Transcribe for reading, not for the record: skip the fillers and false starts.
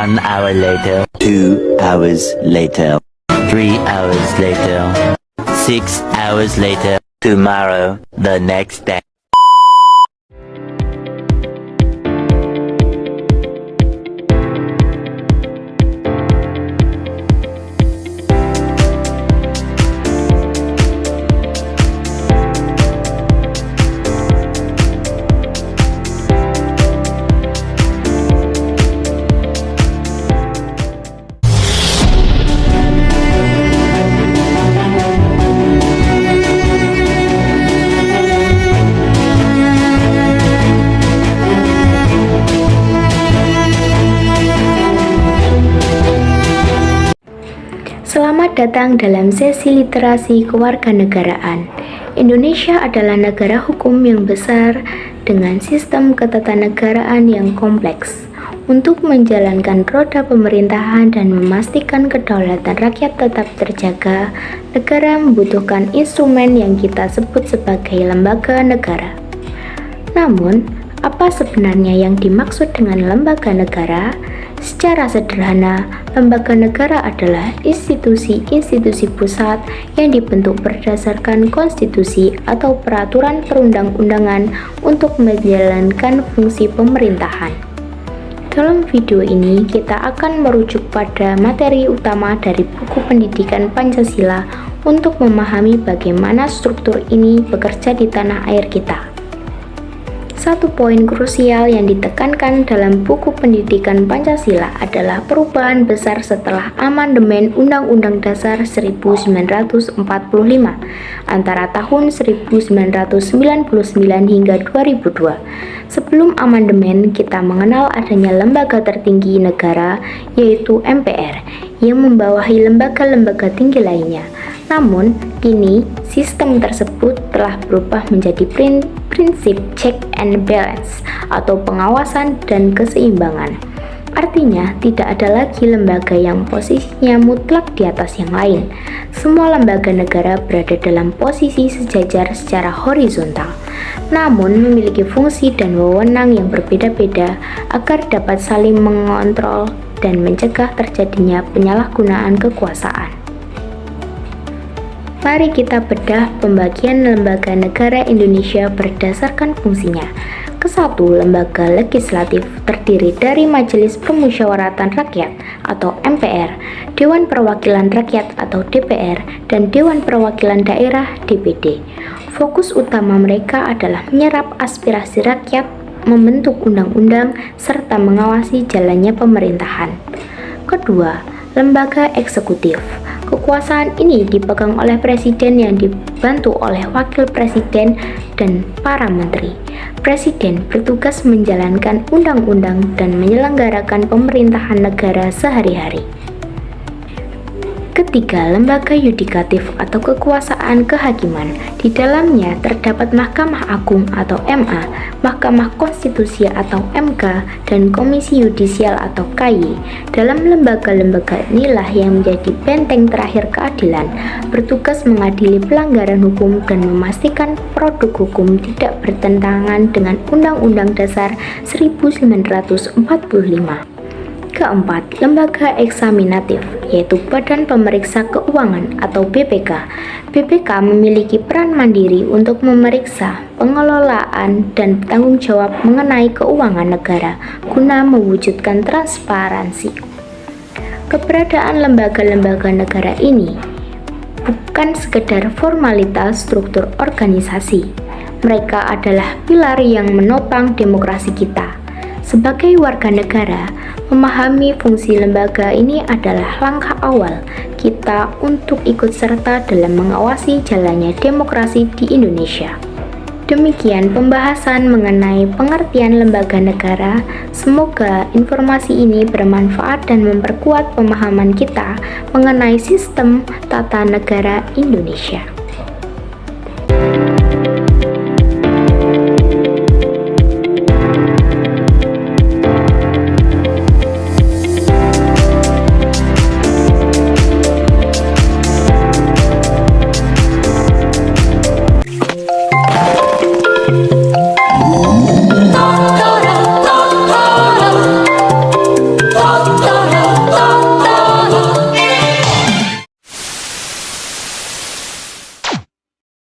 1 hour later, 2 hours later, 3 hours later, 6 hours later, tomorrow, the next day. Selamat datang dalam sesi literasi kewarganegaraan. Indonesia adalah negara hukum yang besar dengan sistem ketatanegaraan yang kompleks. Untuk menjalankan roda pemerintahan dan memastikan kedaulatan rakyat tetap terjaga, negara membutuhkan instrumen yang kita sebut sebagai lembaga negara. Namun, apa sebenarnya yang dimaksud dengan lembaga negara? Secara sederhana, lembaga negara adalah institusi-institusi pusat yang dibentuk berdasarkan konstitusi atau peraturan perundang-undangan untuk menjalankan fungsi pemerintahan. Dalam video ini, kita akan merujuk pada materi utama dari buku pendidikan Pancasila untuk memahami bagaimana struktur ini bekerja di tanah air kita. Satu poin krusial yang ditekankan dalam buku pendidikan Pancasila adalah perubahan besar setelah amandemen Undang-Undang Dasar 1945 antara tahun 1999 hingga 2002. Sebelum amandemen, kita mengenal adanya lembaga tertinggi negara, yaitu MPR, yang membawahi lembaga-lembaga tinggi lainnya. Namun, kini sistem tersebut telah berubah menjadi prinsip check and balance atau pengawasan dan keseimbangan. Artinya, tidak ada lagi lembaga yang posisinya mutlak di atas yang lain. Semua lembaga negara berada dalam posisi sejajar secara horizontal, namun memiliki fungsi dan wewenang yang berbeda-beda agar dapat saling mengontrol dan mencegah terjadinya penyalahgunaan kekuasaan. Mari kita bedah pembagian lembaga negara Indonesia berdasarkan fungsinya. Kesatu, lembaga legislatif terdiri dari Majelis Permusyawaratan Rakyat atau MPR, Dewan Perwakilan Rakyat atau DPR, dan Dewan Perwakilan Daerah DPD. Fokus utama mereka adalah menyerap aspirasi rakyat, membentuk undang-undang, serta mengawasi jalannya pemerintahan. Kedua, lembaga eksekutif. Kekuasaan ini dipegang oleh presiden yang dibantu oleh wakil presiden dan para menteri. Presiden bertugas menjalankan undang-undang dan menyelenggarakan pemerintahan negara sehari-hari. Ketiga, lembaga yudikatif atau kekuasaan kehakiman. Di dalamnya terdapat Mahkamah Agung atau MA, Mahkamah Konstitusi atau MK, dan Komisi Yudisial atau KY. Dalam lembaga-lembaga inilah yang menjadi benteng terakhir keadilan, bertugas mengadili pelanggaran hukum dan memastikan produk hukum tidak bertentangan dengan Undang-Undang Dasar 1945. Keempat, lembaga eksaminatif, yaitu Badan Pemeriksa Keuangan atau BPK. BPK memiliki peran mandiri untuk memeriksa pengelolaan dan bertanggung jawab mengenai keuangan negara guna mewujudkan transparansi. Keberadaan lembaga-lembaga negara ini bukan sekedar formalitas struktur organisasi. Mereka adalah pilar yang menopang demokrasi kita. Sebagai warga negara, memahami fungsi lembaga ini adalah langkah awal kita untuk ikut serta dalam mengawasi jalannya demokrasi di Indonesia. Demikian pembahasan mengenai pengertian lembaga negara. Semoga informasi ini bermanfaat dan memperkuat pemahaman kita mengenai sistem tata negara Indonesia.